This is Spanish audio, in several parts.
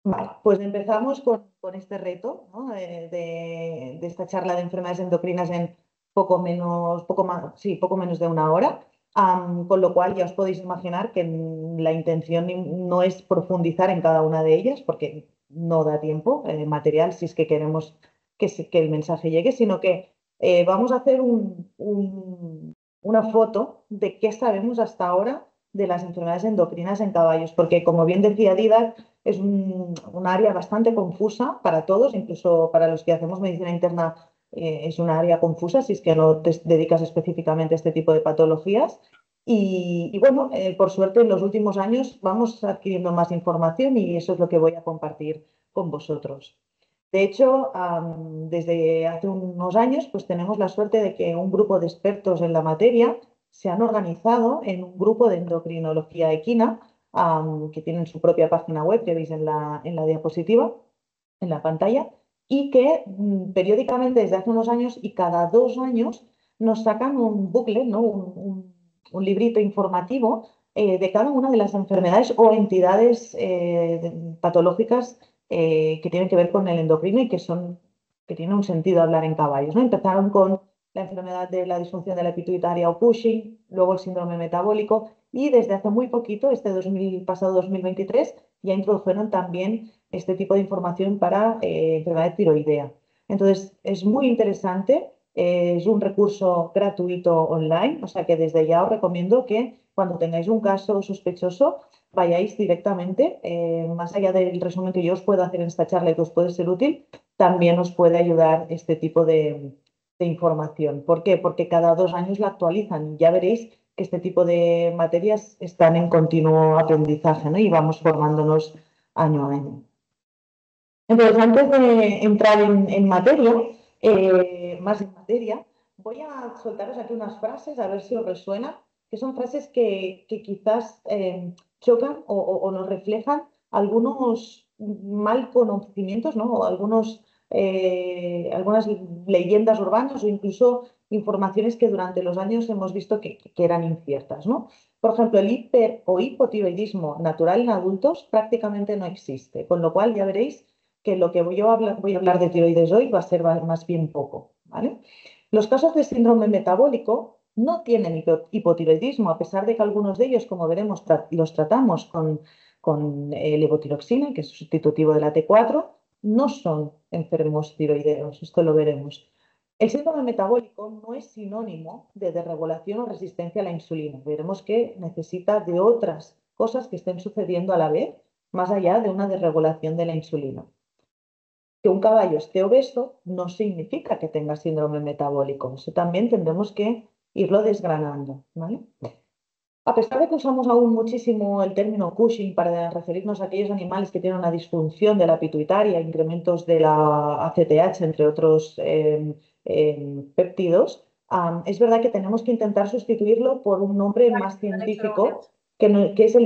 Vale, pues empezamos con este reto, ¿no? De esta charla de enfermedades endocrinas en poco menos, poco más, sí, poco menos de una hora. Con lo cual ya os podéis imaginar que la intención no es profundizar en cada una de ellas, porque no da tiempo material si es que queremos que el mensaje llegue, sino que vamos a hacer una foto de qué sabemos hasta ahora de las enfermedades endocrinas en caballos, porque como bien decía Díaz, es un área bastante confusa para todos, incluso para los que hacemos medicina interna es una área confusa si es que no te dedicas específicamente a este tipo de patologías. Y bueno, por suerte en los últimos años vamos adquiriendo más información y eso es lo que voy a compartir con vosotros. De hecho, desde hace unos años pues tenemos la suerte de que un grupo de expertos en la materia se han organizado en un grupo de endocrinología equina que tienen su propia página web que veis en la diapositiva, en la pantalla, y que periódicamente desde hace unos años y cada 2 años nos sacan un booklet, ¿no? Un librito informativo de cada una de las enfermedades o entidades patológicas que tienen que ver con el endocrino y que tiene un sentido hablar en caballos, ¿no? Empezaron con la enfermedad de la disfunción de la pituitaria o Cushing, luego el síndrome metabólico y desde hace muy poquito, pasado 2023, ya introdujeron también este tipo de información para enfermedad tiroidea. Entonces, es muy interesante, es un recurso gratuito online, o sea que desde ya os recomiendo que cuando tengáis un caso sospechoso, vayáis directamente, más allá del resumen que yo os puedo hacer en esta charla y que os puede ser útil, también os puede ayudar este tipo de información. ¿Por qué? Porque cada 2 años la actualizan. Ya veréis que este tipo de materias están en continuo aprendizaje, ¿no? Y vamos formándonos año a año. Entonces, antes de entrar en materia, más en materia, voy a soltaros aquí unas frases, a ver si os resuena, que son frases que quizás chocan o nos reflejan algunos mal conocimientos, ¿no? O algunas leyendas urbanas o incluso informaciones que durante los años hemos visto que eran inciertas, ¿no? Por ejemplo, el hiper o hipotiroidismo natural en adultos prácticamente no existe, con lo cual ya veréis que lo que voy a hablar de tiroides hoy va a ser más bien poco, ¿vale? Los casos de síndrome metabólico no tienen hipotiroidismo, a pesar de que algunos de ellos, como veremos, los tratamos con levotiroxina, que es sustitutivo de la T4, no son enfermos tiroideos, esto lo veremos. El síndrome metabólico no es sinónimo de desregulación o resistencia a la insulina. Veremos que necesita de otras cosas que estén sucediendo a la vez, más allá de una desregulación de la insulina. Que un caballo esté obeso no significa que tenga síndrome metabólico. Eso también tendremos que irlo desgranando, ¿vale? A pesar de que usamos aún muchísimo el término Cushing para referirnos a aquellos animales que tienen una disfunción de la pituitaria, incrementos de la ACTH, entre otros péptidos, es verdad que tenemos que intentar sustituirlo por un nombre más científico, que es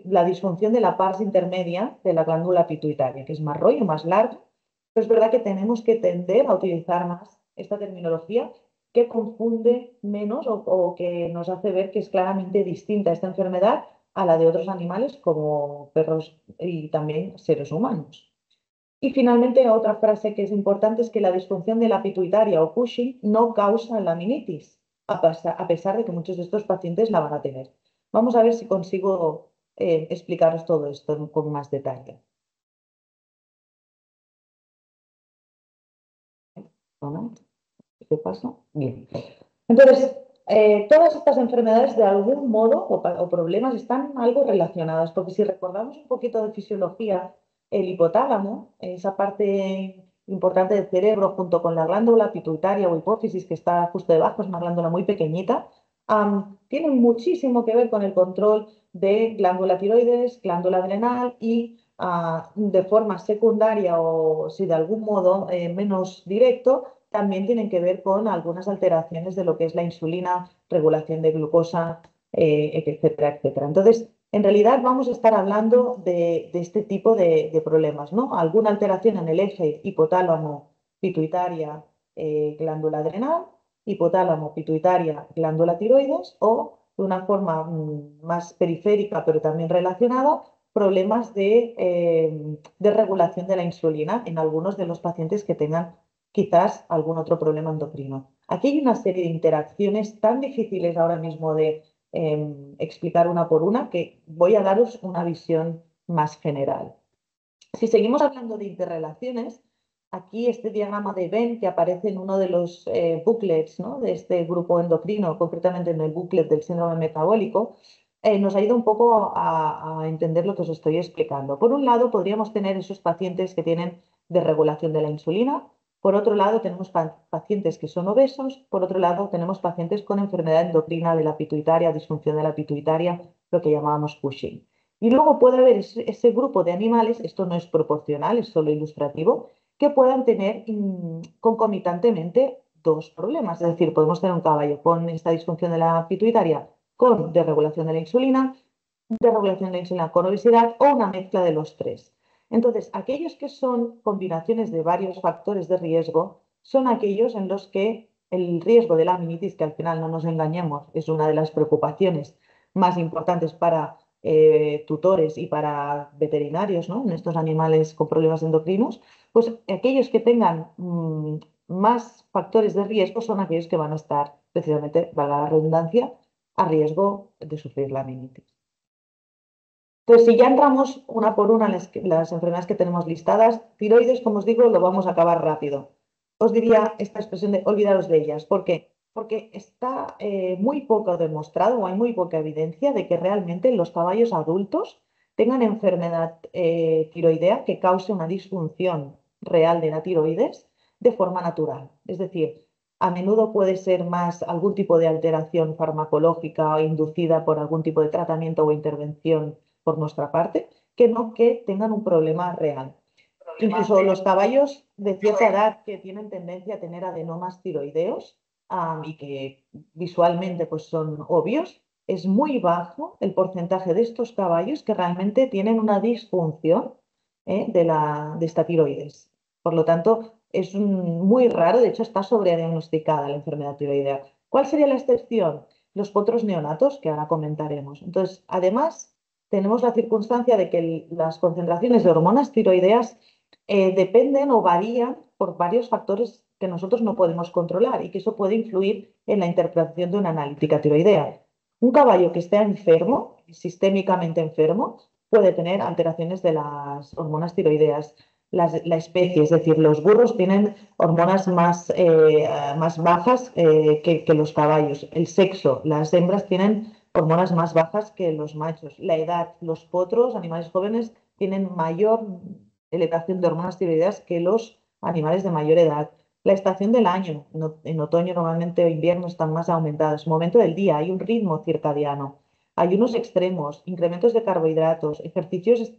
la disfunción de la pars intermedia de la glándula pituitaria, que es más rollo, más largo. Pero es verdad que tenemos que tender a utilizar más esta terminología que confunde menos o que nos hace ver que es claramente distinta esta enfermedad a la de otros animales como perros y también seres humanos. Y finalmente, otra frase que es importante es que la disfunción de la pituitaria o Cushing no causa laminitis, a pesar de que muchos de estos pacientes la van a tener. Vamos a ver si consigo explicaros todo esto con más detalle. ¿No? ¿Qué pasa? Bien. Entonces, todas estas enfermedades de algún modo o problemas están algo relacionadas, porque si recordamos un poquito de fisiología, el hipotálamo, esa parte importante del cerebro junto con la glándula pituitaria o hipófisis que está justo debajo, es una glándula muy pequeñita, tienen muchísimo que ver con el control de glándula tiroides, glándula adrenal y de forma secundaria o si de algún modo menos directo, también tienen que ver con algunas alteraciones de lo que es la insulina, regulación de glucosa, etcétera, etcétera. Entonces, en realidad vamos a estar hablando de este tipo de problemas, ¿no? Alguna alteración en el eje hipotálamo, pituitaria, glándula adrenal, hipotálamo, pituitaria, glándula tiroides o de una forma más periférica pero también relacionada, problemas de regulación de la insulina en algunos de los pacientes que tengan quizás algún otro problema endocrino. Aquí hay una serie de interacciones tan difíciles ahora mismo de explicar una por una que voy a daros una visión más general. Si seguimos hablando de interrelaciones, aquí este diagrama de Venn que aparece en uno de los booklets, ¿no?, de este grupo endocrino, concretamente en el booklet del síndrome metabólico, nos ayuda un poco a entender lo que os estoy explicando. Por un lado, podríamos tener esos pacientes que tienen desregulación de la insulina. Por otro lado, tenemos pacientes que son obesos. Por otro lado, tenemos pacientes con enfermedad endocrina de la pituitaria, disfunción de la pituitaria, lo que llamábamos Cushing. Y luego puede haber ese grupo de animales, esto no es proporcional, es solo ilustrativo, que puedan tener concomitantemente dos problemas. Es decir, podemos tener un caballo con esta disfunción de la pituitaria, con desregulación de la insulina con obesidad o una mezcla de los tres. Entonces, aquellos que son combinaciones de varios factores de riesgo son aquellos en los que el riesgo de la aminitis, que al final no nos engañemos, es una de las preocupaciones más importantes para tutores y para veterinarios, ¿no?, en estos animales con problemas endocrinos, pues aquellos que tengan más factores de riesgo son aquellos que van a estar, precisamente, valga la redundancia, a riesgo de sufrir la aminitis. Entonces, si ya entramos una por una en las enfermedades que tenemos listadas, tiroides, como os digo, lo vamos a acabar rápido. Os diría esta expresión de olvidaros de ellas. ¿Por qué? Porque está muy poco demostrado o hay muy poca evidencia de que realmente los caballos adultos tengan enfermedad tiroidea que cause una disfunción real de la tiroides de forma natural. Es decir, a menudo puede ser más algún tipo de alteración farmacológica o inducida por algún tipo de tratamiento o intervención por nuestra parte, que no que tengan un problema real. Incluso los caballos de cierta edad que tienen tendencia a tener adenomas tiroideos y que visualmente pues, son obvios, es muy bajo el porcentaje de estos caballos que realmente tienen una disfunción de esta tiroides. Por lo tanto, es muy raro, de hecho está sobrediagnosticada la enfermedad tiroidea. ¿Cuál sería la excepción? Los potros neonatos, que ahora comentaremos. Entonces, además, tenemos la circunstancia de que las concentraciones de hormonas tiroideas dependen o varían por varios factores que nosotros no podemos controlar y que eso puede influir en la interpretación de una analítica tiroidea. Un caballo que esté enfermo, sistémicamente enfermo, puede tener alteraciones de las hormonas tiroideas. La especie, es decir, los burros tienen hormonas más bajas que los caballos. El sexo, las hembras tienen hormonas más bajas que los machos. La edad, los potros, animales jóvenes, tienen mayor elevación de hormonas tiroideas que los animales de mayor edad. La estación del año, en otoño normalmente o invierno están más aumentadas. Momento del día, hay un ritmo circadiano. Hay unos extremos, incrementos de carbohidratos, ejercicios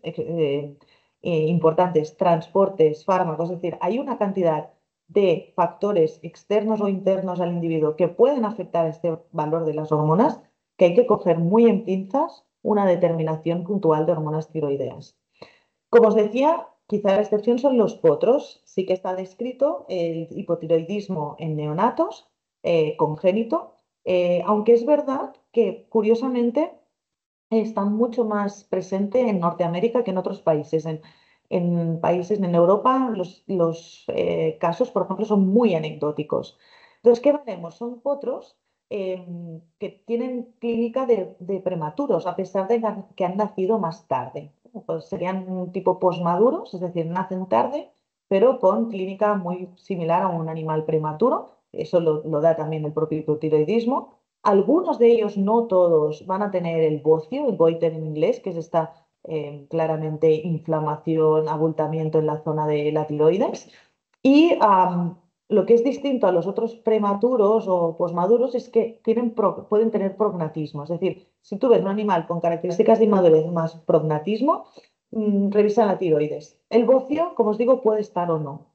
importantes, transportes, fármacos, es decir, hay una cantidad de factores externos o internos al individuo que pueden afectar este valor de las hormonas que hay que coger muy en pinzas una determinación puntual de hormonas tiroideas. Como os decía, quizá la excepción son los potros. Sí que está descrito el hipotiroidismo en neonatos congénito, aunque es verdad que curiosamente está mucho más presente en Norteamérica que en otros países. En países en Europa los casos, por ejemplo, son muy anecdóticos. Entonces, ¿qué veremos? Son potros que tienen clínica de prematuros, a pesar de que han nacido más tarde. Pues serían un tipo posmaduros, es decir, nacen tarde, pero con clínica muy similar a un animal prematuro. Eso lo da también el propio hipotiroidismo. Algunos de ellos, no todos, van a tener el bocio, el goiter en inglés, que es esta claramente inflamación, abultamiento en la zona de la tiroides. Y lo que es distinto a los otros prematuros o posmaduros es que pueden tener prognatismo. Es decir, si tú ves un animal con características de inmadurez más prognatismo, revisa la tiroides. El bocio, como os digo, puede estar o no.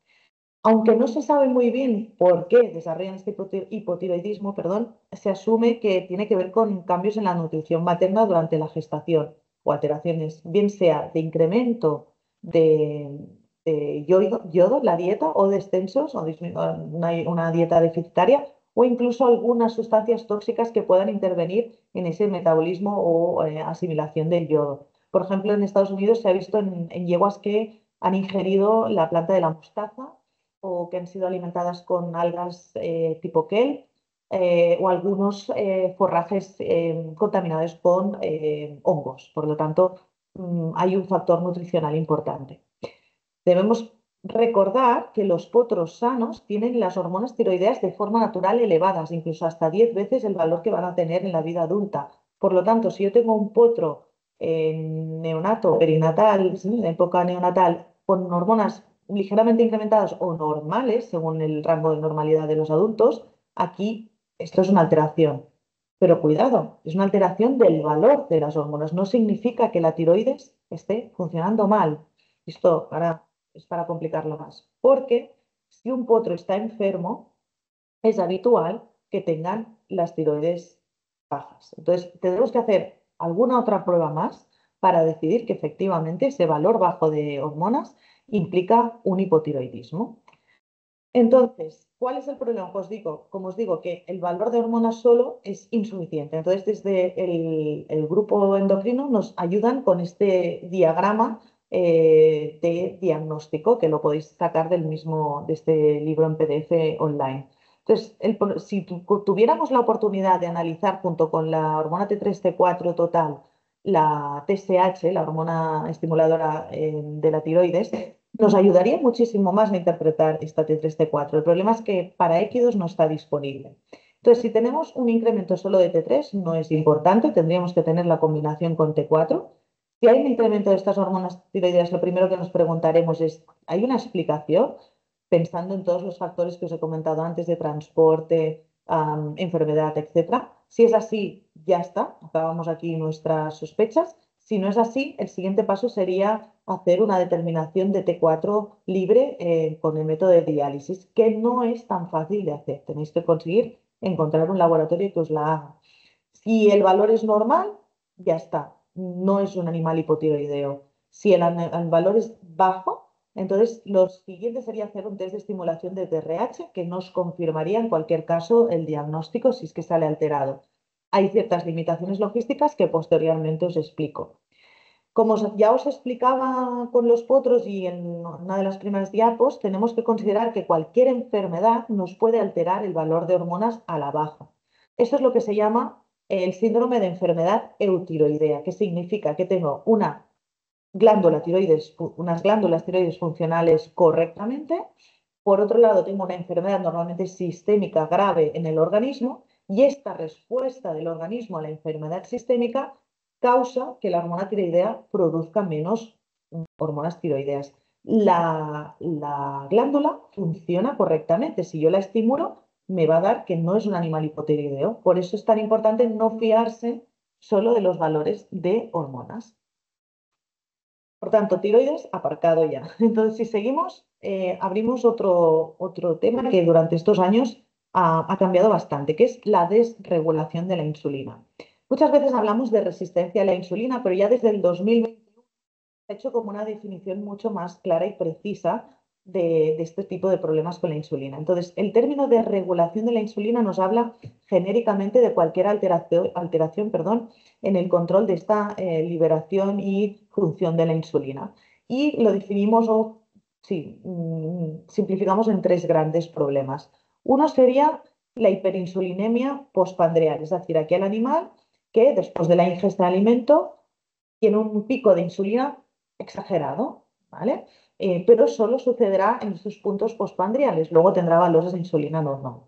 Aunque no se sabe muy bien por qué desarrollan este hipotiroidismo, perdón, se asume que tiene que ver con cambios en la nutrición materna durante la gestación o alteraciones, bien sea de incremento de yodo, la dieta, o descensos, o una dieta deficitaria, o incluso algunas sustancias tóxicas que puedan intervenir en ese metabolismo o asimilación del yodo. Por ejemplo, en Estados Unidos se ha visto en yeguas que han ingerido la planta de la mostaza o que han sido alimentadas con algas tipo kelp o algunos forrajes contaminados con hongos. Por lo tanto, hay un factor nutricional importante. Debemos recordar que los potros sanos tienen las hormonas tiroideas de forma natural elevadas, incluso hasta 10 veces el valor que van a tener en la vida adulta. Por lo tanto, si yo tengo un potro neonato, perinatal, ¿sí?, en época neonatal, con hormonas ligeramente incrementadas o normales, según el rango de normalidad de los adultos, aquí esto es una alteración. Pero cuidado, es una alteración del valor de las hormonas. No significa que la tiroides esté funcionando mal. Esto es para complicarlo más. Porque si un potro está enfermo, es habitual que tengan las tiroides bajas. Entonces, tendremos que hacer alguna otra prueba más para decidir que efectivamente ese valor bajo de hormonas implica un hipotiroidismo. Entonces, ¿cuál es el problema? Pues digo, como os digo, que el valor de hormonas solo es insuficiente. Entonces, desde el grupo endocrino nos ayudan con este diagrama de diagnóstico que lo podéis sacar de este libro en PDF online. Entonces, si tuviéramos la oportunidad de analizar junto con la hormona T3, T4 total, la TSH, la hormona estimuladora de la tiroides, nos ayudaría muchísimo más a interpretar esta T3, T4. El problema es que para Equidus no está disponible. Entonces, si tenemos un incremento solo de T3, no es importante, tendríamos que tener la combinación con T4. Si hay un incremento de estas hormonas tiroideas, lo primero que nos preguntaremos es, ¿hay una explicación? Pensando en todos los factores que os he comentado antes de transporte, enfermedad, etcétera. Si es así, ya está, acabamos aquí nuestras sospechas. Si no es así, el siguiente paso sería hacer una determinación de T4 libre con el método de diálisis, que no es tan fácil de hacer. Tenéis que conseguir encontrar un laboratorio que os la haga. Si el valor es normal, ya está, no es un animal hipotiroideo. Si el valor es bajo, entonces lo siguiente sería hacer un test de estimulación de TRH que nos confirmaría en cualquier caso el diagnóstico si es que sale alterado. Hay ciertas limitaciones logísticas que posteriormente os explico. Como ya os explicaba con los potros y en una de las primeras diapos, tenemos que considerar que cualquier enfermedad nos puede alterar el valor de hormonas a la baja. Esto es lo que se llama el síndrome de enfermedad eutiroidea, que significa que tengo unas glándulas tiroides funcionales correctamente. Por otro lado, tengo una enfermedad normalmente sistémica grave en el organismo y esta respuesta del organismo a la enfermedad sistémica causa que la hormona tiroidea produzca menos hormonas tiroideas. La glándula funciona correctamente. Si yo la estimulo, me va a dar que no es un animal hipotiroideo. Por eso es tan importante no fiarse solo de los valores de hormonas. Por tanto, tiroides aparcado ya. Entonces, si seguimos, abrimos otro tema que durante estos años ha cambiado bastante, que es la desregulación de la insulina. Muchas veces hablamos de resistencia a la insulina, pero ya desde el 2021 se ha hecho como una definición mucho más clara y precisa de este tipo de problemas con la insulina. Entonces, el término de regulación de la insulina nos habla genéricamente de cualquier alteración, en el control de esta liberación y función de la insulina. Y lo definimos o simplificamos en tres grandes problemas. Uno sería la hiperinsulinemia postpandreal, es decir, aquel animal que después de la ingesta de alimento tiene un pico de insulina exagerado, ¿vale? Pero solo sucederá en estos puntos postpandriales, luego tendrá valores de insulina normal.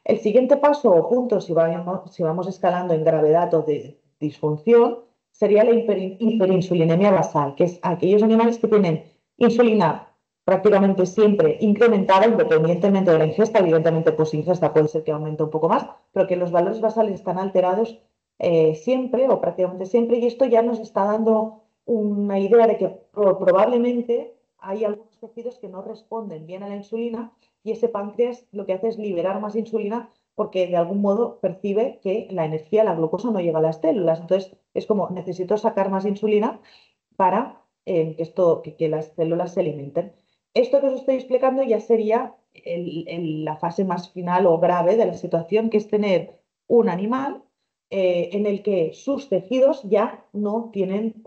El siguiente paso o punto, si vamos escalando en gravedad o de disfunción, sería la hiperinsulinemia basal, que es aquellos animales que tienen insulina prácticamente siempre incrementada, independientemente de la ingesta, evidentemente ingesta puede ser que aumente un poco más, pero que los valores basales están alterados siempre o prácticamente siempre, y esto ya nos está dando una idea de que probablemente hay algunos tejidos que no responden bien a la insulina y ese páncreas lo que hace es liberar más insulina porque de algún modo percibe que la energía, la glucosa no llega a las células. Entonces es como necesito sacar más insulina para que las células se alimenten. Esto que os estoy explicando ya sería la fase más final o grave de la situación, que es tener un animal en el que sus tejidos ya no tienen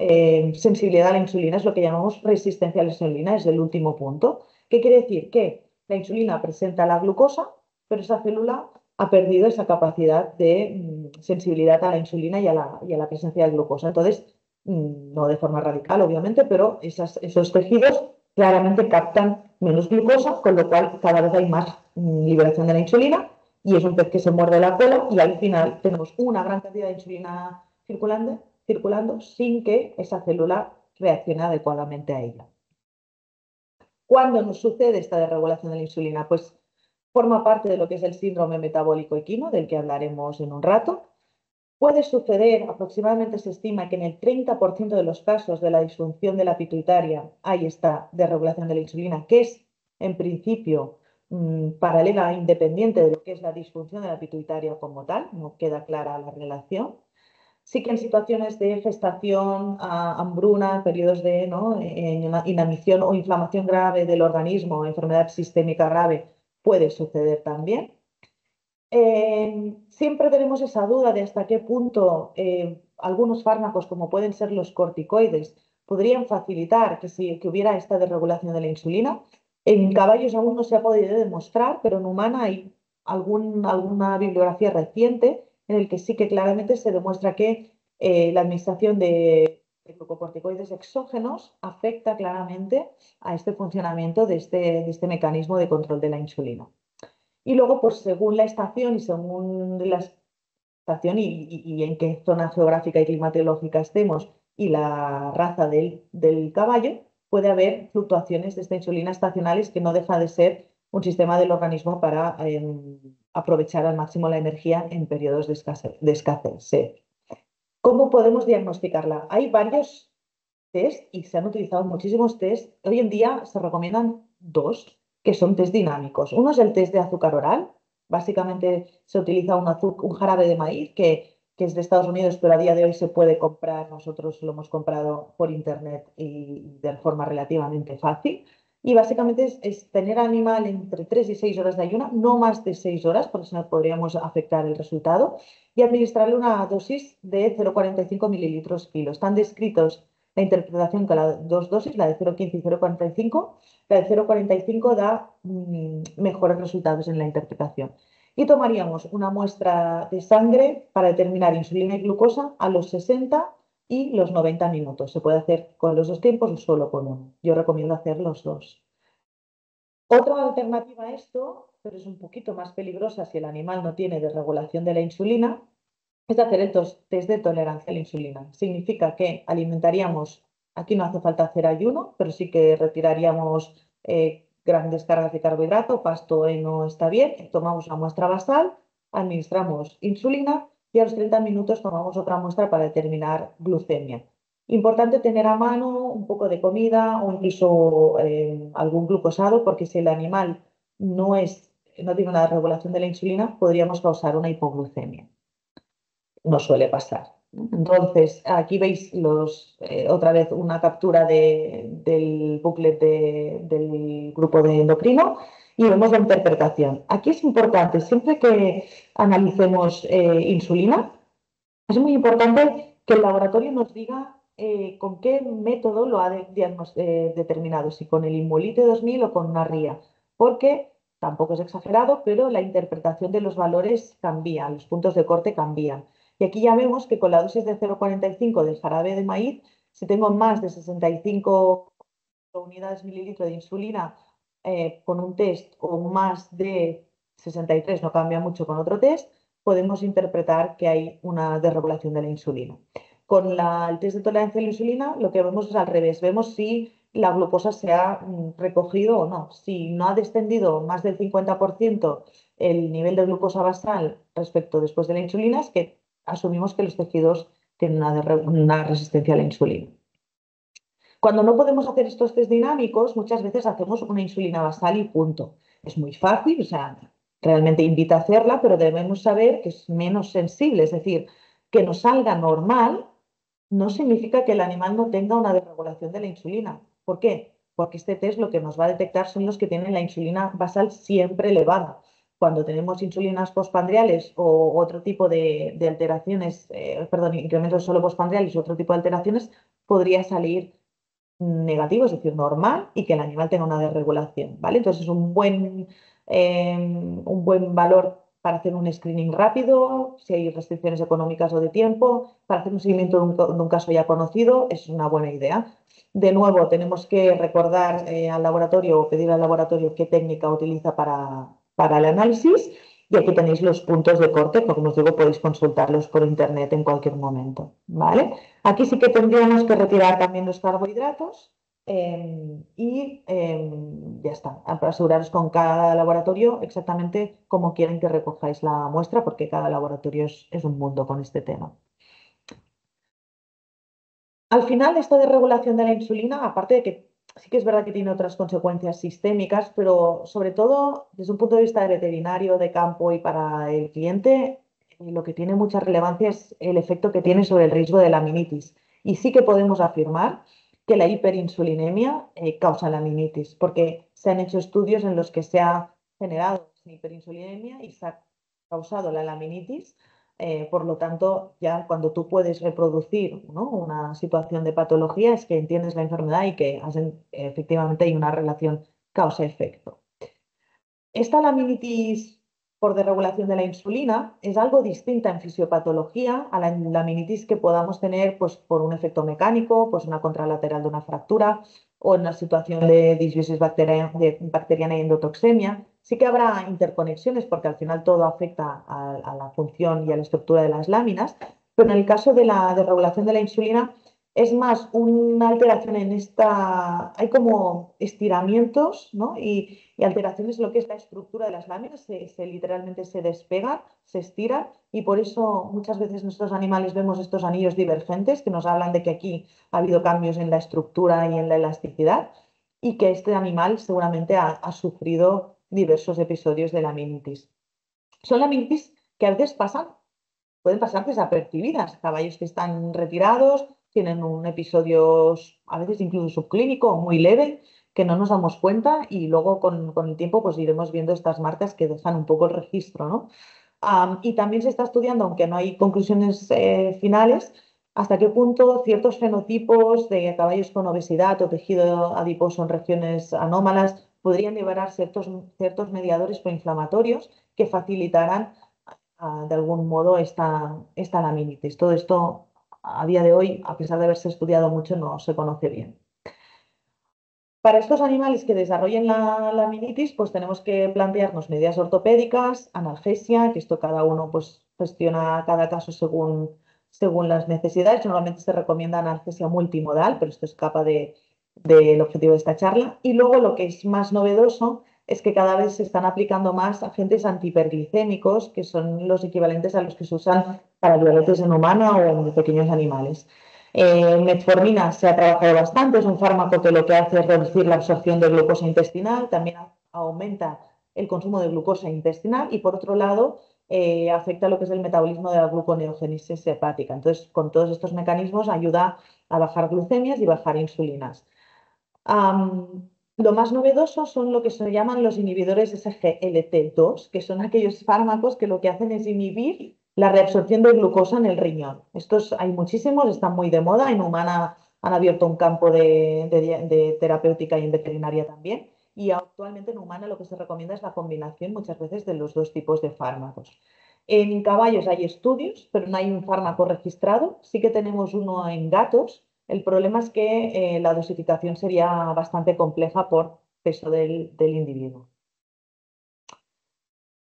sensibilidad a la insulina, es lo que llamamos resistencia a la insulina, es el último punto. ¿Qué quiere decir? Que la insulina presenta la glucosa, pero esa célula ha perdido esa capacidad de sensibilidad a la insulina y a la presencia de glucosa. Entonces, no de forma radical, obviamente, pero esos tejidos claramente captan menos glucosa, con lo cual cada vez hay más liberación de la insulina y es un pez que se muerde la cola y al final tenemos una gran cantidad de insulina circulando sin que esa célula reaccione adecuadamente a ella. ¿Cuándo nos sucede esta desregulación de la insulina? Pues forma parte de lo que es el síndrome metabólico equino, del que hablaremos en un rato. Puede suceder, aproximadamente se estima que en el 30% de los casos de la disfunción de la pituitaria hay esta desregulación de la insulina, que es en principio paralela e independiente de lo que es la disfunción de la pituitaria como tal, no queda clara la relación. Sí que en situaciones de gestación, hambruna, periodos de inanición o inflamación grave del organismo, enfermedad sistémica grave, puede suceder también. Siempre tenemos esa duda de hasta qué punto algunos fármacos, como pueden ser los corticoides, podrían facilitar que hubiera esta desregulación de la insulina. En caballos aún no se ha podido demostrar, pero en humana hay alguna bibliografía reciente en el que sí que claramente se demuestra que la administración de glucocorticoides exógenos afecta claramente a este funcionamiento de este mecanismo de control de la insulina. Y luego, pues según la estación y según la estación y en qué zona geográfica y climatológica estemos y la raza del caballo, puede haber fluctuaciones de esta insulina estacionales que no deja de ser un sistema del organismo para aprovechar al máximo la energía en periodos de escasez. Sí. ¿Cómo podemos diagnosticarla? Hay varios test y se han utilizado muchísimos test. Hoy en día se recomiendan dos, que son test dinámicos. Uno es el test de azúcar oral. Básicamente se utiliza un jarabe de maíz que es de Estados Unidos, pero a día de hoy se puede comprar. Nosotros lo hemos comprado por internet y de forma relativamente fácil. Y básicamente es tener al animal entre 3 y 6 horas de ayuno, no más de 6 horas, porque si no podríamos afectar el resultado, y administrarle una dosis de 0,45 mililitros kilo. Están descritos la interpretación con las dos dosis, la de 0,15 y 0,45. La de 0,45 da mejores resultados en la interpretación. Y tomaríamos una muestra de sangre para determinar insulina y glucosa a los 60 y los 90 minutos. Se puede hacer con los dos tiempos o solo con uno. Yo recomiendo hacer los dos. Otra alternativa a esto, pero es un poquito más peligrosa si el animal no tiene desregulación de la insulina, es hacer el test de tolerancia a la insulina. Significa que alimentaríamos, aquí no hace falta hacer ayuno, pero sí que retiraríamos grandes cargas de carbohidrato, pasto, heno está bien, tomamos una muestra basal, administramos insulina y a los 30 minutos tomamos otra muestra para determinar glucemia. Importante tener a mano un poco de comida o incluso algún glucosado, porque si el animal no tiene una regulación de la insulina, podríamos causar una hipoglucemia. No suele pasar. Entonces, aquí veis otra vez una captura del booklet del grupo de endocrino y vemos la interpretación. Aquí es importante, siempre que analicemos insulina, es muy importante que el laboratorio nos diga con qué método lo ha determinado, si con el Inmuolite 2000 o con una RIA, porque tampoco es exagerado, pero la interpretación de los valores cambia, los puntos de corte cambian. Y aquí ya vemos que con la dosis de 0,45 del jarabe de maíz, si tengo más de 65 unidades mililitro de insulina con un test o más de 63, no cambia mucho con otro test, podemos interpretar que hay una desregulación de la insulina. Con el test de tolerancia a la insulina, lo que vemos es al revés. Vemos si la glucosa se ha recogido o no. Si no ha descendido más del 50% el nivel de glucosa basal respecto después de la insulina, es que asumimos que los tejidos tienen una resistencia a la insulina. Cuando no podemos hacer estos test dinámicos, muchas veces hacemos una insulina basal y punto. Es muy fácil, o sea, realmente invita a hacerla, pero debemos saber que es menos sensible, es decir, que nos salga normal no significa que el animal no tenga una desregulación de la insulina. ¿Por qué? Porque este test lo que nos va a detectar son los que tienen la insulina basal siempre elevada. cuando tenemos insulinas postprandiales o otro tipo de alteraciones, perdón, incrementos solo postprandiales o otro tipo de alteraciones, podría salir negativo, es decir, normal, y que el animal tenga una desregulación, ¿vale? Entonces es un buen valor para hacer un screening rápido, si hay restricciones económicas o de tiempo, para hacer un seguimiento de un caso ya conocido, es una buena idea. De nuevo, tenemos que recordar al laboratorio o pedir al laboratorio qué técnica utiliza para el análisis. Y aquí tenéis los puntos de corte, que como os digo, podéis consultarlos por internet en cualquier momento, ¿vale? Aquí sí que tendríamos que retirar también los carbohidratos y ya está. Aseguraros con cada laboratorio exactamente cómo quieren que recojáis la muestra, porque cada laboratorio es un mundo con este tema. Al final, esto de regulación de la insulina, aparte de que sí que es verdad que tiene otras consecuencias sistémicas, pero sobre todo desde un punto de vista de veterinario, de campo y para el cliente, lo que tiene mucha relevancia es el efecto que tiene sobre el riesgo de laminitis. Y sí que podemos afirmar que la hiperinsulinemia causa laminitis, porque se han hecho estudios en los que se ha generado hiperinsulinemia y se ha causado la laminitis. Por lo tanto, ya cuando tú puedes reproducir, ¿no?, una situación de patología es que entiendes la enfermedad y que efectivamente hay una relación causa-efecto. Esta laminitis por desregulación de la insulina es algo distinta en fisiopatología a la laminitis que podamos tener pues, por un efecto mecánico, pues una contralateral de una fractura o en una situación de disbiosis bacteriana y endotoxemia. Sí que habrá interconexiones porque al final todo afecta a la función y a la estructura de las láminas, pero en el caso de la desregulación de la insulina es más una alteración en esta, hay como estiramientos, ¿no? Y alteraciones en lo que es la estructura de las láminas, literalmente se despegan, se estiran y por eso muchas veces en estos animales vemos estos anillos divergentes que nos hablan de que aquí ha habido cambios en la estructura y en la elasticidad y que este animal seguramente ha sufrido diversos episodios de laminitis. Son laminitis que a veces pueden pasar desapercibidas. Caballos que están retirados, tienen un episodio a veces incluso subclínico o muy leve, que no nos damos cuenta y luego con el tiempo pues iremos viendo estas marcas que dejan un poco el registro, ¿no? Y también se está estudiando, aunque no hay conclusiones finales, hasta qué punto ciertos fenotipos de caballos con obesidad o tejido adiposo en regiones anómalas podrían liberar ciertos mediadores proinflamatorios que facilitarán de algún modo esta laminitis. Todo esto a día de hoy, a pesar de haberse estudiado mucho, no se conoce bien. Para estos animales que desarrollen la laminitis, pues tenemos que plantearnos medidas ortopédicas, analgesia, que esto cada uno pues, gestiona cada caso según las necesidades. Normalmente se recomienda analgesia multimodal, pero esto escapa del objetivo de esta charla. Y luego lo que es más novedoso es que cada vez se están aplicando más agentes antihiperglicémicos, que son los equivalentes a los que se usan para diabetes en humana o en pequeños animales. Metformina se ha trabajado bastante, es un fármaco que lo que hace es reducir la absorción de glucosa intestinal, también aumenta el consumo de glucosa intestinal y por otro lado afecta lo que es el metabolismo de la gluconeogénesis hepática. Entonces, con todos estos mecanismos ayuda a bajar glucemias y bajar insulinas. Lo más novedoso son lo que se llaman los inhibidores SGLT2, que son aquellos fármacos que lo que hacen es inhibir la reabsorción de glucosa en el riñón. Estos hay muchísimos, están muy de moda. En humana han abierto un campo de terapéutica y en veterinaria también. Y actualmente en humana lo que se recomienda es la combinación muchas veces de los dos tipos de fármacos. En caballos hay estudios, pero no hay un fármaco registrado. Sí que tenemos uno en gatos. El problema es que la dosificación sería bastante compleja por peso del individuo.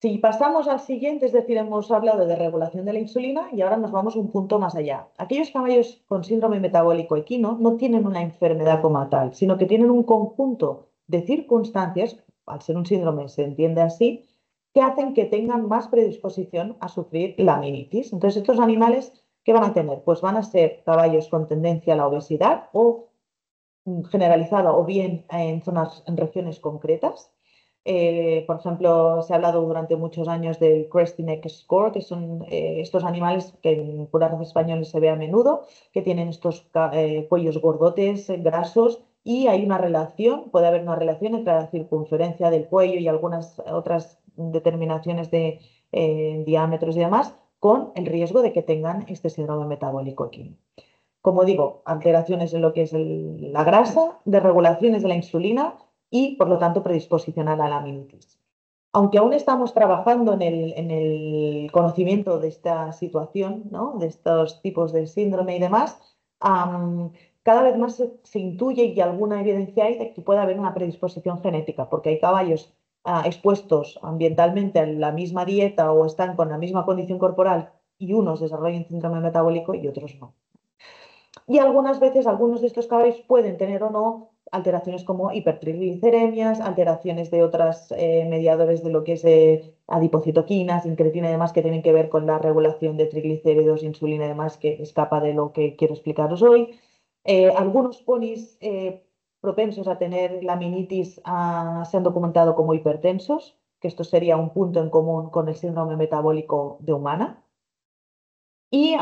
Si pasamos al siguiente, es decir, hemos hablado de regulación de la insulina y ahora nos vamos un punto más allá. Aquellos caballos con síndrome metabólico equino no tienen una enfermedad como tal, sino que tienen un conjunto de circunstancias, al ser un síndrome se entiende así, que hacen que tengan más predisposición a sufrir laminitis. Entonces, estos animales, ¿qué van a tener? Pues van a ser caballos con tendencia a la obesidad o generalizada o bien en regiones concretas. Por ejemplo, se ha hablado durante muchos años del Cresty Neck Score, que son estos animales que en puras razas españoles se ve a menudo, que tienen estos cuellos gordotes, grasos, y hay una relación, puede haber una relación entre la circunferencia del cuello y algunas otras determinaciones de diámetros y demás, con el riesgo de que tengan este síndrome metabólico equino. Como digo, alteraciones en lo que es la grasa, desregulaciones de la insulina y, por lo tanto, predisposición a la laminitis. Aunque aún estamos trabajando en el conocimiento de esta situación, ¿no? De estos tipos de síndrome y demás, cada vez más se intuye y alguna evidencia hay de que puede haber una predisposición genética, porque hay caballos expuestos ambientalmente a la misma dieta o están con la misma condición corporal y unos desarrollan síndrome metabólico y otros no. Y algunas veces algunos de estos caballos pueden tener o no alteraciones como hipertrigliceremias, alteraciones de otros mediadores de lo que es adipocitoquinas, incretina y demás que tienen que ver con la regulación de triglicéridos, insulina y demás, que escapa de lo que quiero explicaros hoy. Algunos ponis propensos a tener laminitis se han documentado como hipertensos, que esto sería un punto en común con el síndrome metabólico de humana. Y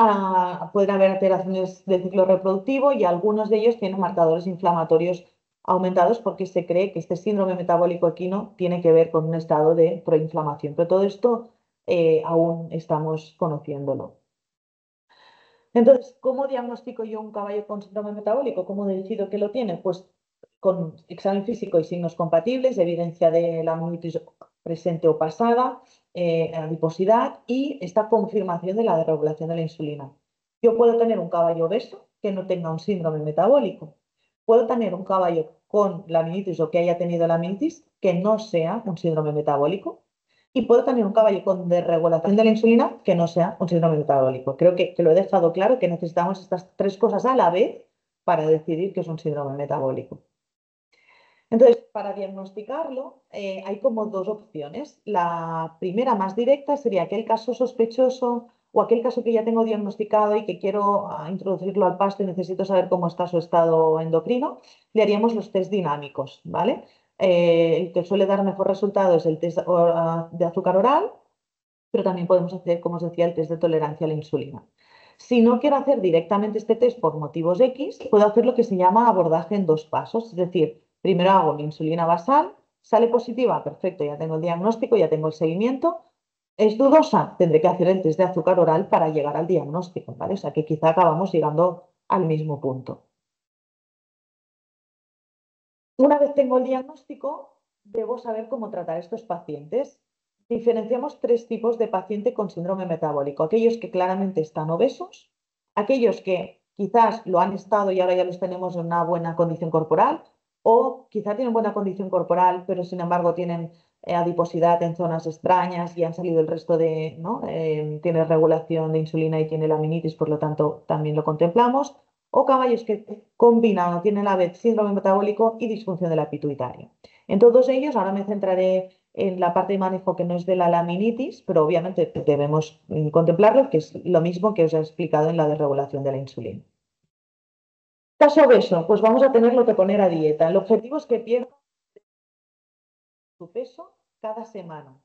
pueden haber alteraciones del ciclo reproductivo y algunos de ellos tienen marcadores inflamatorios aumentados porque se cree que este síndrome metabólico equino tiene que ver con un estado de proinflamación. Pero todo esto aún estamos conociéndolo. Entonces, ¿cómo diagnostico yo un caballo con síndrome metabólico? ¿Cómo decido que lo tiene? Pues con examen físico y signos compatibles, evidencia de la laminitis presente o pasada, adiposidad y esta confirmación de la desregulación de la insulina. Yo puedo tener un caballo obeso que no tenga un síndrome metabólico. Puedo tener un caballo con laminitis o que haya tenido laminitis que no sea un síndrome metabólico. Y puedo tener un caballo con desregulación de la insulina que no sea un síndrome metabólico. Creo que lo he dejado claro que necesitamos estas tres cosas a la vez para decidir que es un síndrome metabólico. Entonces, para diagnosticarlo, hay como dos opciones. La primera, más directa, sería aquel caso sospechoso o aquel caso que ya tengo diagnosticado y que quiero introducirlo al pasto y necesito saber cómo está su estado endocrino. Le haríamos los test dinámicos, ¿vale? El que suele dar mejor resultado es el test de azúcar oral, pero también podemos hacer, como os decía, el test de tolerancia a la insulina. Si no quiero hacer directamente este test por motivos X, puedo hacer lo que se llama abordaje en dos pasos. Es decir, primero hago mi insulina basal, sale positiva, perfecto, ya tengo el diagnóstico, ya tengo el seguimiento. ¿Es dudosa? Tendré que hacer el test de azúcar oral para llegar al diagnóstico, ¿vale? O sea que quizá acabamos llegando al mismo punto. Una vez tengo el diagnóstico, debo saber cómo tratar a estos pacientes. Diferenciamos tres tipos de paciente con síndrome metabólico. Aquellos que claramente están obesos, aquellos que quizás lo han estado y ahora ya los tenemos en una buena condición corporal, o quizás tienen buena condición corporal, pero sin embargo tienen adiposidad en zonas extrañas y han salido el resto de, ¿no? Tiene regulación de insulina y tiene laminitis, por lo tanto también lo contemplamos. O caballos que combinan o tienen a la vez síndrome metabólico y disfunción de la pituitaria. En todos ellos, ahora me centraré en la parte de manejo que no es de la laminitis, pero obviamente debemos contemplarlo, que es lo mismo que os he explicado en la desregulación de la insulina. Caso obeso, pues vamos a tenerlo que poner a dieta. El objetivo es que pierda su peso cada semana.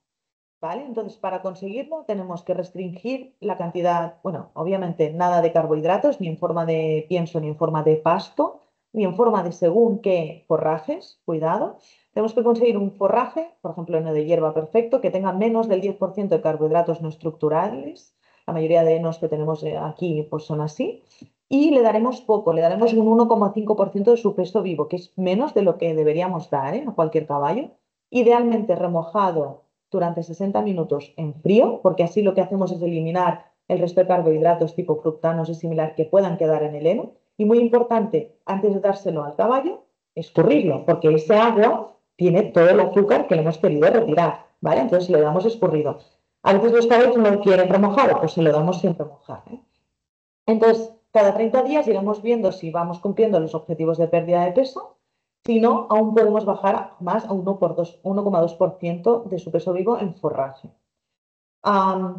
¿Vale? Entonces, para conseguirlo tenemos que restringir la cantidad, bueno, obviamente nada de carbohidratos, ni en forma de pienso, ni en forma de pasto, ni en forma de según qué forrajes, cuidado. Tenemos que conseguir un forraje, por ejemplo, heno de hierba perfecto, que tenga menos del 10% de carbohidratos no estructurales. La mayoría de henos que tenemos aquí pues son así. Y le daremos poco, le daremos un 1,5% de su peso vivo, que es menos de lo que deberíamos dar a cualquier caballo. Idealmente remojado durante 60 minutos en frío, porque así lo que hacemos es eliminar el resto de carbohidratos tipo fructanos y similar que puedan quedar en el heno. Y muy importante, antes de dárselo al caballo, escurrirlo, porque ese agua tiene todo el azúcar que le hemos querido retirar, ¿vale? Entonces le damos escurrido. A veces los caballos no quieren remojado, pues se lo damos sin remojar, ¿eh? Entonces, cada 30 días iremos viendo si vamos cumpliendo los objetivos de pérdida de peso. Si no, aún podemos bajar más a 1,2% de su peso vivo en forraje.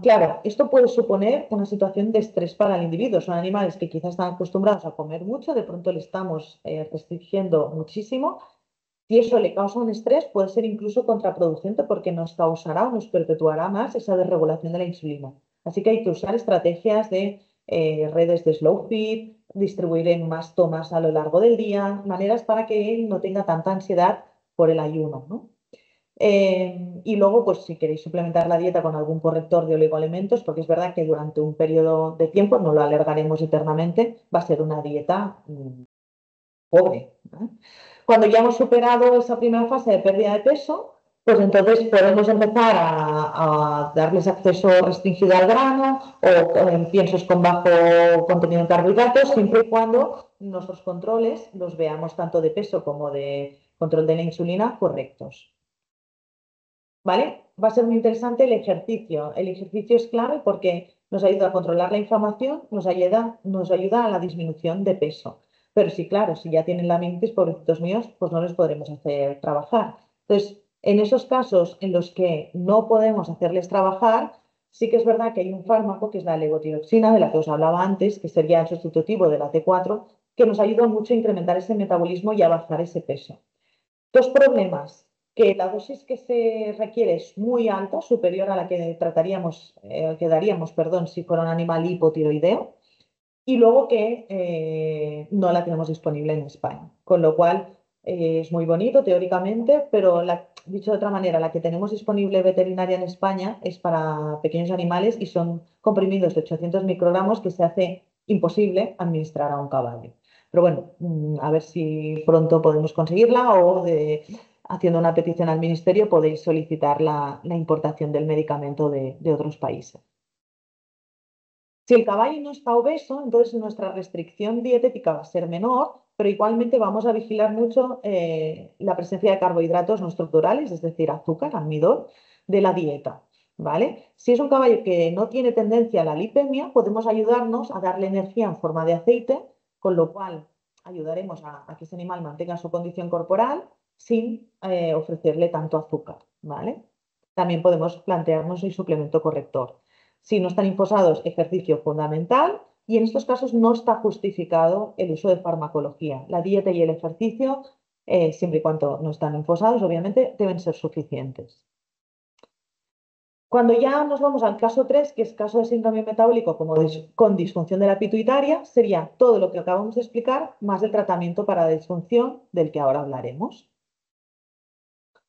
Claro, esto puede suponer una situación de estrés para el individuo. Son animales que quizás están acostumbrados a comer mucho, de pronto le estamos restringiendo muchísimo. Si eso le causa un estrés, puede ser incluso contraproducente porque nos causará o nos perpetuará más esa desregulación de la insulina. Así que hay que usar estrategias de redes de slow feed, distribuir en más tomas a lo largo del día, maneras para que él no tenga tanta ansiedad por el ayuno, ¿no? Y luego, pues si queréis suplementar la dieta con algún corrector de oligoelementos, porque es verdad que durante un periodo de tiempo, no lo alargaremos eternamente, va a ser una dieta pobre, ¿no? Cuando ya hemos superado esa primera fase de pérdida de peso, pues entonces podemos empezar a darles acceso restringido al grano o piensos con bajo contenido en carbohidratos, siempre y cuando nuestros controles los veamos tanto de peso como de control de la insulina correctos. ¿Vale? Va a ser muy interesante el ejercicio. El ejercicio es clave porque nos ayuda a controlar la inflamación, nos ayuda a la disminución de peso. Pero sí, claro, si ya tienen la laminitis, pobrecitos míos, pues no les podremos hacer trabajar. Entonces, en esos casos en los que no podemos hacerles trabajar, sí que es verdad que hay un fármaco que es la levotiroxina, de la que os hablaba antes, que sería el sustitutivo de la T4, que nos ayuda mucho a incrementar ese metabolismo y a bajar ese peso. Dos problemas, que la dosis que se requiere es muy alta, superior a la que que daríamos, perdón, si fuera un animal hipotiroideo, y luego que no la tenemos disponible en España. Con lo cual es muy bonito teóricamente, pero dicho de otra manera, la que tenemos disponible veterinaria en España es para pequeños animales y son comprimidos de 800 microgramos que se hace imposible administrar a un caballo. Pero bueno, a ver si pronto podemos conseguirla o haciendo una petición al ministerio podéis solicitar la importación del medicamento de otros países. Si el caballo no está obeso, entonces nuestra restricción dietética va a ser menor, pero igualmente vamos a vigilar mucho la presencia de carbohidratos no estructurales, es decir, azúcar, almidón, de la dieta. ¿Vale? Si es un caballo que no tiene tendencia a la lipemia, podemos ayudarnos a darle energía en forma de aceite, con lo cual ayudaremos a que ese animal mantenga su condición corporal sin ofrecerle tanto azúcar. ¿Vale? También podemos plantearnos el suplemento corrector. Si no están infosados, ejercicio fundamental y en estos casos no está justificado el uso de farmacología. La dieta y el ejercicio, siempre y cuando no están infosados, obviamente, deben ser suficientes. Cuando ya nos vamos al caso 3, que es caso de síndrome metabólico con disfunción de la pituitaria, sería todo lo que acabamos de explicar, más el tratamiento para la disfunción del que ahora hablaremos.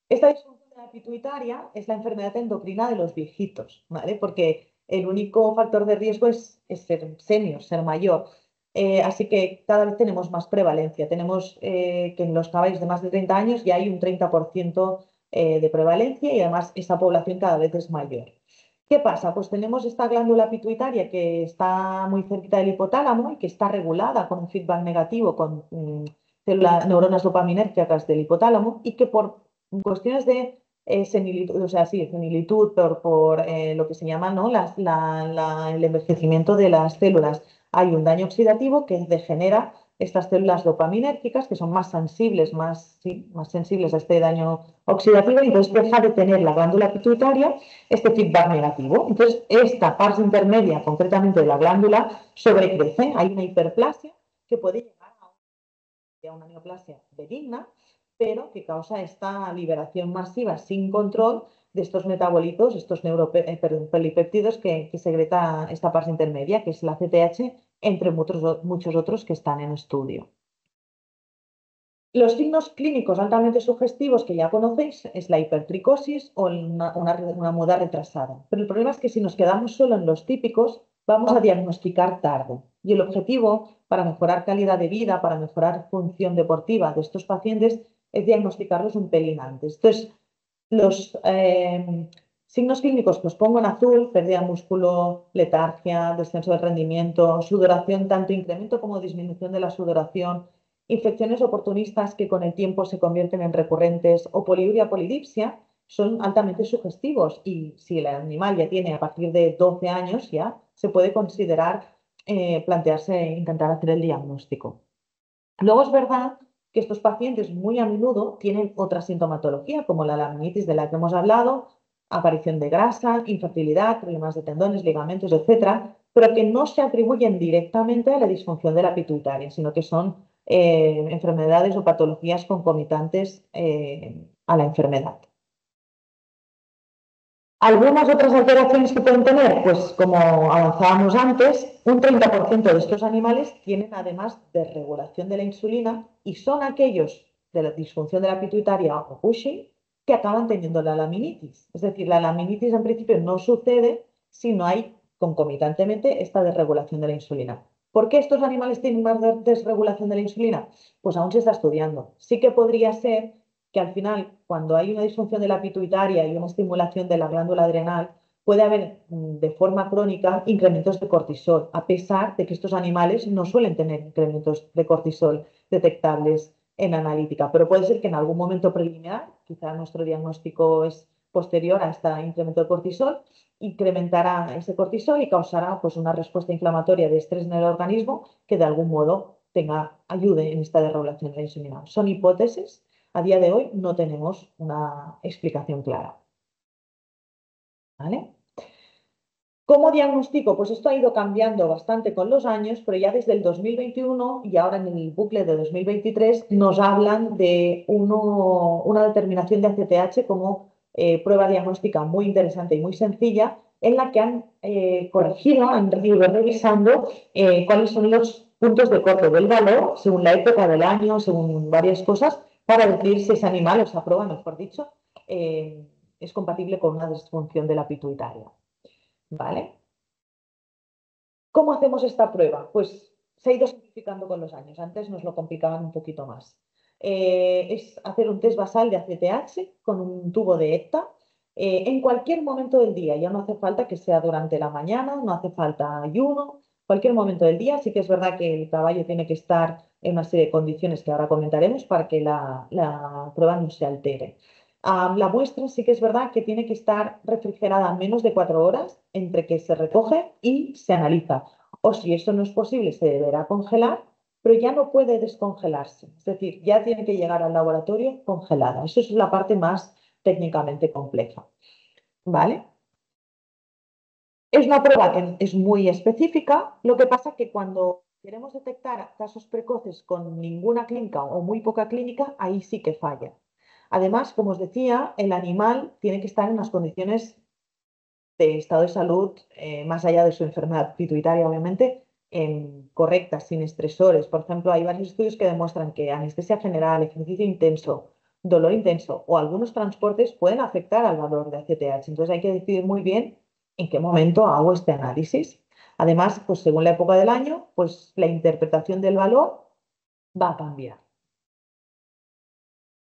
Esta disfunción de la pituitaria es la enfermedad endocrina de los viejitos, ¿vale? Porque el único factor de riesgo es ser senior, ser mayor. Así que cada vez tenemos más prevalencia. Tenemos que en los caballos de más de 30 años ya hay un 30% de prevalencia y además esa población cada vez es mayor. ¿Qué pasa? Pues tenemos esta glándula pituitaria que está muy cerquita del hipotálamo y que está regulada con un feedback negativo con neuronas dopaminérgicas del hipotálamo y que por cuestiones de senilitud, o sea, sí, senilitud por lo que se llama, ¿no? El envejecimiento de las células. Hay un daño oxidativo que degenera estas células dopaminérgicas que son más sensibles, sí, más sensibles a este daño oxidativo y entonces deja de tener la glándula pituitaria este feedback negativo. Entonces, esta parte intermedia, concretamente de la glándula, sobrecrece. Hay una hiperplasia que puede llegar a una neoplasia benigna, pero que causa esta liberación masiva sin control de estos metabolitos, estos polipéptidos que secreta esta parte intermedia, que es la CTH, entre muchos otros que están en estudio. Los signos clínicos altamente sugestivos que ya conocéis es la hipertricosis o una muda retrasada. Pero el problema es que si nos quedamos solo en los típicos, vamos a diagnosticar tarde. Y el objetivo para mejorar calidad de vida, para mejorar función deportiva de estos pacientes, es diagnosticarlos un pelín antes. Entonces, los signos clínicos que os pongo en azul, pérdida de músculo, letargia, descenso del rendimiento, sudoración, tanto incremento como disminución de la sudoración, infecciones oportunistas que con el tiempo se convierten en recurrentes o poliuria polidipsia, son altamente sugestivos y si el animal ya tiene a partir de 12 años ya se puede considerar plantearse intentar hacer el diagnóstico. Luego es verdad que estos pacientes muy a menudo tienen otra sintomatología como la laminitis de la que hemos hablado, aparición de grasa, infertilidad, problemas de tendones, ligamentos, etcétera, pero que no se atribuyen directamente a la disfunción de la pituitaria, sino que son enfermedades o patologías concomitantes a la enfermedad. Algunas otras alteraciones que pueden tener, pues como avanzábamos antes, un 30% de estos animales tienen además desregulación de la insulina y son aquellos de la disfunción de la pituitaria o Cushing que acaban teniendo la laminitis. Es decir, la laminitis en principio no sucede si no hay concomitantemente esta desregulación de la insulina. ¿Por qué estos animales tienen más desregulación de la insulina? Pues aún se está estudiando. Sí que podría ser que al final, cuando hay una disfunción de la pituitaria y una estimulación de la glándula adrenal, puede haber de forma crónica incrementos de cortisol, a pesar de que estos animales no suelen tener incrementos de cortisol detectables en analítica, pero puede ser que en algún momento preliminar, quizá nuestro diagnóstico es posterior a este incremento de cortisol, incrementará ese cortisol y causará pues, una respuesta inflamatoria de estrés en el organismo que de algún modo ayude en esta desregulación de la insulina. Son hipótesis, a día de hoy no tenemos una explicación clara. ¿Vale? ¿Cómo diagnostico? Pues esto ha ido cambiando bastante con los años, pero ya desde el 2021 y ahora en el bucle de 2023 nos hablan de una determinación de ACTH como prueba diagnóstica muy interesante y muy sencilla, en la que han corregido, han ido revisando cuáles son los puntos de corte del valor según la época del año, según varias cosas, para decir si ese animal, o esa prueba, mejor dicho, es compatible con una disfunción de la pituitaria. ¿Vale? ¿Cómo hacemos esta prueba? Pues se ha ido simplificando con los años. Antes nos lo complicaban un poquito más. Es hacer un test basal de ACTH con un tubo de ECTA en cualquier momento del día. Ya no hace falta que sea durante la mañana, no hace falta ayuno, cualquier momento del día. Sí que es verdad que el caballo tiene que estar en una serie de condiciones que ahora comentaremos para que la prueba no se altere. La muestra sí que es verdad que tiene que estar refrigerada menos de 4 horas entre que se recoge y se analiza. O si eso no es posible, se deberá congelar, pero ya no puede descongelarse. Es decir, ya tiene que llegar al laboratorio congelada. Eso es la parte más técnicamente compleja. ¿Vale? Es una prueba que es muy específica. Lo que pasa es que cuando queremos detectar casos precoces con ninguna clínica o muy poca clínica, ahí sí que falla. Además, como os decía, el animal tiene que estar en unas condiciones de estado de salud, más allá de su enfermedad pituitaria, obviamente, correctas, sin estresores. Por ejemplo, hay varios estudios que demuestran que anestesia general, ejercicio intenso, dolor intenso o algunos transportes pueden afectar al valor de ACTH. Entonces hay que decidir muy bien en qué momento hago este análisis. Además, pues según la época del año, pues la interpretación del valor va a cambiar.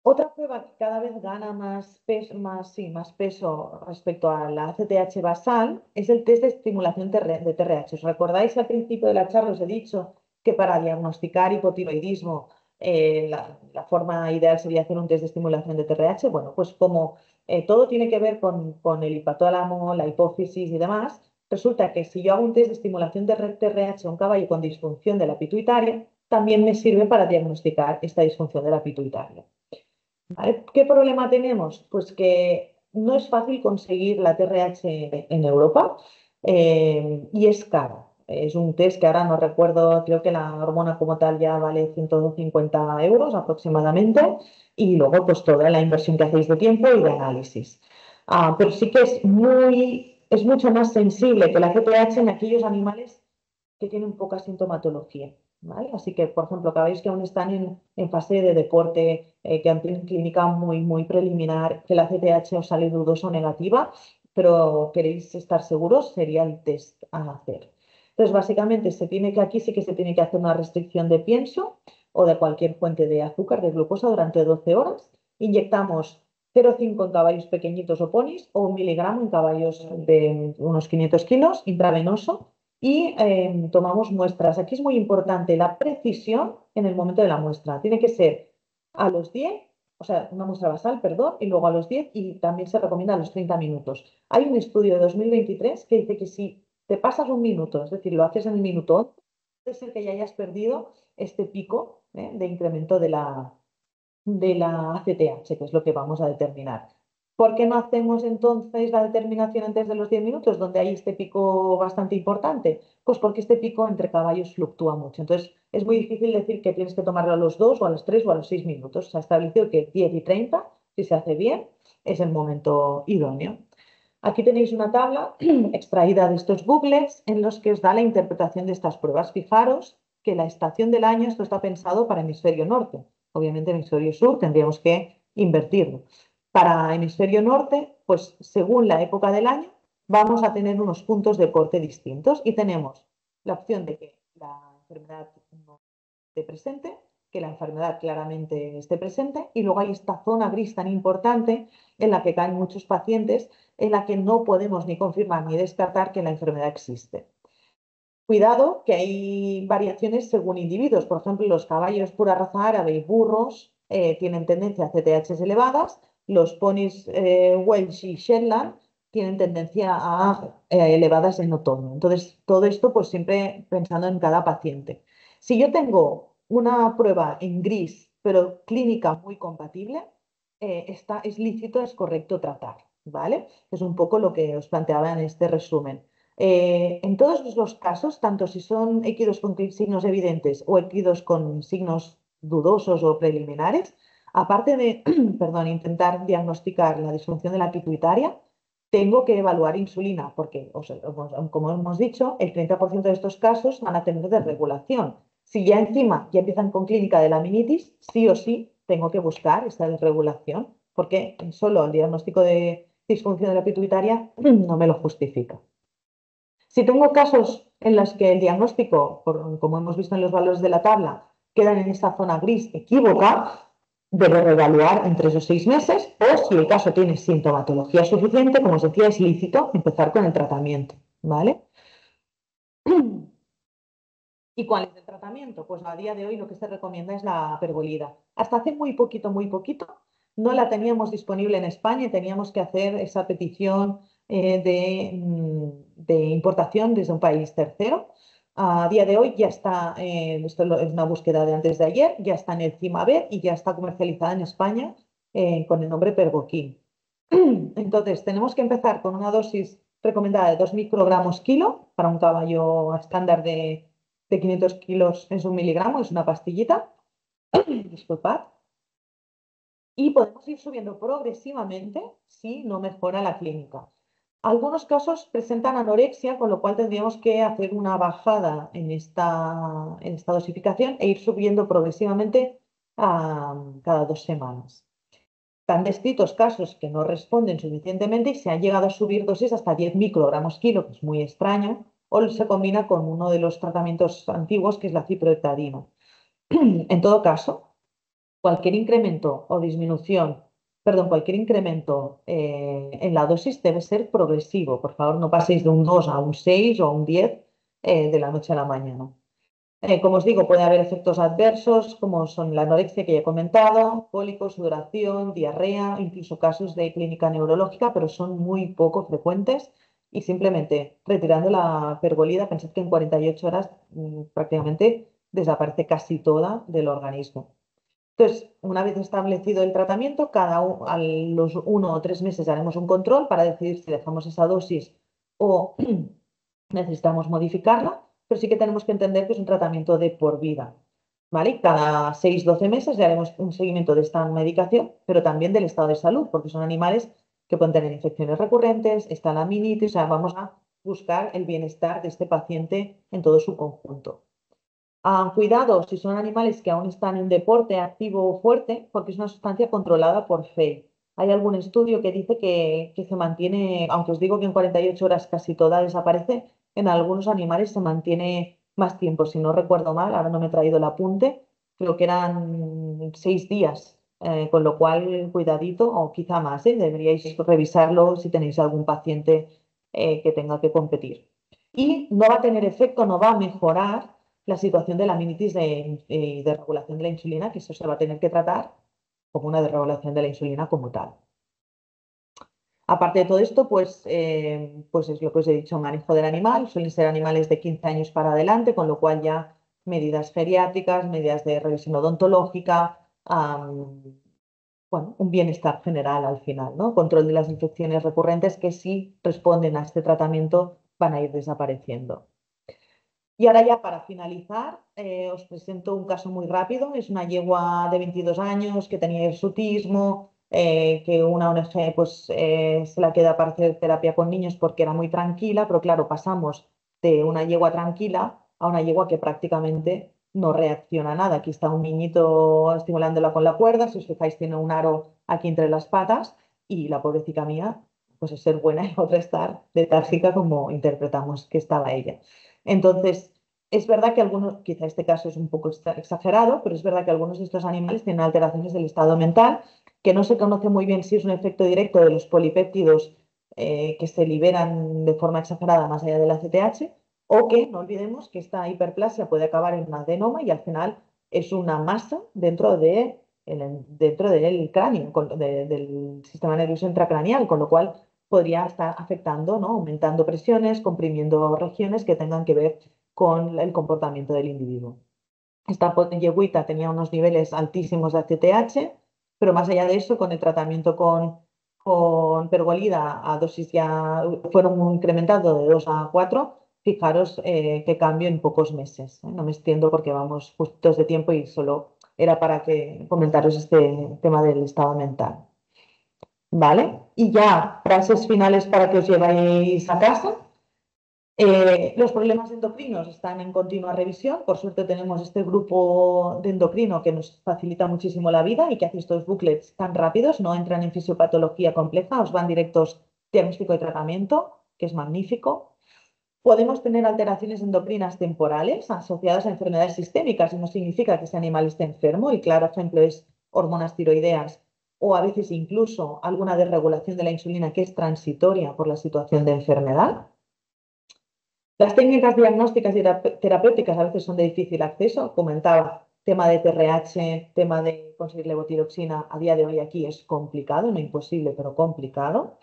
Otra prueba que cada vez gana más peso respecto a la ACTH basal es el test de estimulación de TRH. ¿Os recordáis al principio de la charla? Os he dicho que para diagnosticar hipotiroidismo la forma ideal sería hacer un test de estimulación de TRH. Bueno, pues como todo tiene que ver con el hipotálamo, la hipófisis y demás, resulta que si yo hago un test de estimulación de TRH a un caballo con disfunción de la pituitaria, también me sirve para diagnosticar esta disfunción de la pituitaria. ¿Vale? ¿Qué problema tenemos? Pues que no es fácil conseguir la TRH en Europa y es caro. Es un test que ahora no recuerdo, creo que la hormona como tal ya vale 150 euros aproximadamente y luego pues toda la inversión que hacéis de tiempo y de análisis. Pero sí que es mucho más sensible que la TRH en aquellos animales que tienen poca sintomatología. ¿Vale? Así que, por ejemplo, acabáis que aún están en fase de deporte, que han tenido clínica muy preliminar, que la CTH os sale dudosa o negativa, pero queréis estar seguros, sería el test a hacer. Entonces, básicamente, aquí sí que se tiene que hacer una restricción de pienso o de cualquier fuente de azúcar, de glucosa, durante 12 horas. Inyectamos 0,5 en caballos pequeñitos o ponis o 1 miligramo en caballos de unos 500 kilos intravenoso y tomamos muestras. Aquí es muy importante la precisión en el momento de la muestra. Tiene que ser a los 10, o sea, una muestra basal, perdón, y luego a los 10 y también se recomienda a los 30 minutos. Hay un estudio de 2023 que dice que si te pasas un minuto, es decir, lo haces en el minuto 11, puede ser que ya hayas perdido este pico de incremento de la ACTH, que es lo que vamos a determinar. ¿Por qué no hacemos entonces la determinación antes de los 10 minutos, donde hay este pico bastante importante? Pues porque este pico entre caballos fluctúa mucho. Entonces, es muy difícil decir que tienes que tomarlo a los 2 o a los 3 o a los 6 minutos. Se ha establecido que 10 y 30, si se hace bien, es el momento idóneo. Aquí tenéis una tabla extraída de estos bucles en los que os da la interpretación de estas pruebas. Fijaros que la estación del año, esto está pensado para hemisferio norte. Obviamente, hemisferio sur tendríamos que invertirlo. Para hemisferio norte, pues según la época del año, vamos a tener unos puntos de corte distintos y tenemos la opción de que la enfermedad no esté presente, que la enfermedad claramente esté presente, y luego hay esta zona gris tan importante en la que caen muchos pacientes, en la que no podemos ni confirmar ni descartar que la enfermedad existe. Cuidado, que hay variaciones según individuos. Por ejemplo, los caballos pura raza árabe y burros tienen tendencia a CTHs elevadas, los ponis Welsh y Shetland tienen tendencia a elevadas en otoño. Entonces, todo esto pues siempre pensando en cada paciente. Si yo tengo una prueba en gris, pero clínica muy compatible, es lícito, es correcto tratar, ¿vale? Es un poco lo que os planteaba en este resumen. En todos los casos, tanto si son equidos con signos evidentes o equidos con signos dudosos o preliminares, aparte de perdón, intentar diagnosticar la disfunción de la pituitaria, tengo que evaluar insulina, porque, como hemos dicho, el 30% de estos casos van a tener desregulación. Si ya encima ya empiezan con clínica de laminitis, sí o sí tengo que buscar esta desregulación, porque solo el diagnóstico de disfunción de la pituitaria no me lo justifica. Si tengo casos en los que el diagnóstico, como hemos visto en los valores de la tabla, quedan en esta zona gris equívoca, debo reevaluar entre esos 6 meses o si el caso tiene sintomatología suficiente, como os decía, es lícito empezar con el tratamiento, ¿vale? ¿Y cuál es el tratamiento? Pues a día de hoy lo que se recomienda es la pergolida. Hasta hace muy poquito, no la teníamos disponible en España y teníamos que hacer esa petición de importación desde un país tercero. A día de hoy ya está, esto es una búsqueda de antes de ayer, ya está en el CIMAVET y ya está comercializada en España con el nombre Pergoquin. Entonces, tenemos que empezar con una dosis recomendada de 2 microgramos kilo para un caballo estándar de 500 kilos es 1 miligramo, es una pastillita, disculpad, y podemos ir subiendo progresivamente si no mejora la clínica. Algunos casos presentan anorexia, con lo cual tendríamos que hacer una bajada en esta dosificación e ir subiendo progresivamente cada 2 semanas. Están descritos casos que no responden suficientemente y se han llegado a subir dosis hasta 10 microgramos kilo, que es muy extraño, o se combina con uno de los tratamientos antiguos, que es la ciproetadina. En todo caso, cualquier incremento o disminución, perdón, cualquier incremento en la dosis debe ser progresivo. Por favor, no paséis de un 2 a un 6 o a un 10 de la noche a la mañana. Como os digo, puede haber efectos adversos, como son la anorexia que ya he comentado, cólicos, sudoración, diarrea, incluso casos de clínica neurológica, pero son muy poco frecuentes y simplemente retirando la pergolida, pensad que en 48 horas prácticamente desaparece casi toda del organismo. Entonces, una vez establecido el tratamiento, a los 1 o 3 meses haremos un control para decidir si dejamos esa dosis o necesitamos modificarla, pero sí que tenemos que entender que es un tratamiento de por vida, ¿vale? Cada 6-12 meses le haremos un seguimiento de esta medicación, pero también del estado de salud, porque son animales que pueden tener infecciones recurrentes, está la aminitis, o sea, vamos a buscar el bienestar de este paciente en todo su conjunto. Cuidado si son animales que aún están en deporte activo o fuerte, porque es una sustancia controlada por FEI. Hay algún estudio que dice que se mantiene, aunque os digo que en 48 horas casi toda desaparece, en algunos animales se mantiene más tiempo. Si no recuerdo mal, ahora no me he traído el apunte, creo que eran 6 días, con lo cual cuidadito, o quizá más, deberíais revisarlo si tenéis algún paciente que tenga que competir. Y no va a tener efecto, no va a mejorar la situación de la aminitis de regulación de la insulina, que eso se va a tener que tratar como una desregulación de la insulina como tal. Aparte de todo esto, pues es lo que os he dicho, manejo del animal, suelen ser animales de 15 años para adelante, con lo cual ya medidas geriátricas, medidas de revisión odontológica, bueno, un bienestar general al final, ¿no? Control de las infecciones recurrentes que si responden a este tratamiento van a ir desapareciendo. Y ahora ya para finalizar, os presento un caso muy rápido. Es una yegua de 22 años que tenía hirsutismo, que una ONG pues, se la queda para hacer terapia con niños porque era muy tranquila, pero claro, pasamos de una yegua tranquila a una yegua que prácticamente no reacciona a nada. Aquí está un niñito estimulándola con la cuerda, si os fijáis tiene un aro aquí entre las patas y la pobrecita mía, pues es ser buena y otra estar letárgica como interpretamos que estaba ella. Entonces, es verdad que algunos, quizá este caso es un poco exagerado, pero es verdad que algunos de estos animales tienen alteraciones del estado mental, que no se conoce muy bien si es un efecto directo de los polipéptidos que se liberan de forma exagerada más allá del ACTH, o que no olvidemos que esta hiperplasia puede acabar en un adenoma y al final es una masa dentro del cráneo, del sistema nervioso intracraneal, con lo cual podría estar afectando, ¿no? Aumentando presiones, comprimiendo regiones que tengan que ver con el comportamiento del individuo. Esta yegüita tenía unos niveles altísimos de ACTH, pero más allá de eso, con el tratamiento con pergolida a dosis ya fueron incrementando de 2 a 4. Fijaros qué cambio en pocos meses. No me extiendo porque vamos justos de tiempo y solo era para que comentaros este tema del estado mental. ¿Vale? Y ya, frases finales para que os lleváis a casa. Los problemas endocrinos están en continua revisión. Por suerte tenemos este grupo de endocrino que nos facilita muchísimo la vida y que hace estos booklets tan rápidos, no entran en fisiopatología compleja, os van directos diagnóstico y tratamiento, que es magnífico. Podemos tener alteraciones endocrinas temporales asociadas a enfermedades sistémicas y no significa que ese animal esté enfermo. El claro ejemplo es hormonas tiroideas o a veces incluso alguna desregulación de la insulina que es transitoria por la situación de enfermedad. Las técnicas diagnósticas y terapéuticas a veces son de difícil acceso. Comentaba, tema de TRH, tema de conseguir levotiroxina, a día de hoy aquí es complicado, no imposible, pero complicado.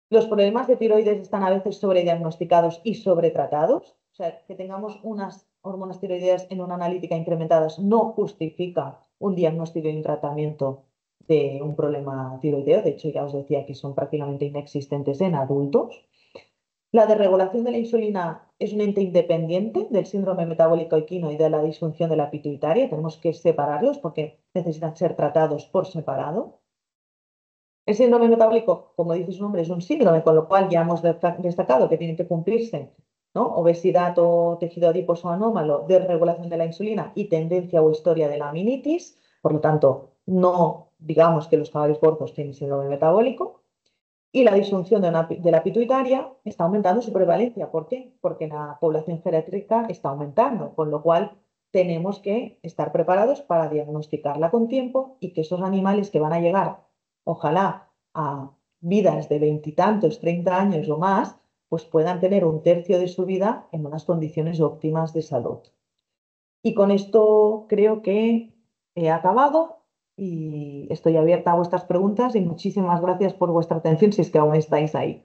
Los problemas de tiroides están a veces sobrediagnosticados y sobretratados. O sea, que tengamos unas hormonas tiroideas en una analítica incrementadas no justifica un diagnóstico y un tratamiento de un problema tiroideo. De hecho, ya os decía que son prácticamente inexistentes en adultos. La desregulación de la insulina es un ente independiente del síndrome metabólico equino y de la disfunción de la pituitaria. Tenemos que separarlos porque necesitan ser tratados por separado. El síndrome metabólico, como dice su nombre, es un síndrome, con lo cual ya hemos destacado que tiene que cumplirse, ¿no? Obesidad o tejido adiposo anómalo, desregulación de la insulina y tendencia o historia de la aminitis. Por lo tanto, no digamos que los caballos gordos tienen síndrome metabólico. Y la disfunción de la pituitaria está aumentando su prevalencia. ¿Por qué? Porque la población geriátrica está aumentando, con lo cual tenemos que estar preparados para diagnosticarla con tiempo y que esos animales que van a llegar, ojalá, a vidas de veintitantos, 30 años o más, pues puedan tener un tercio de su vida en unas condiciones óptimas de salud. Y con esto creo que he acabado y estoy abierta a vuestras preguntas y muchísimas gracias por vuestra atención si es que aún estáis ahí.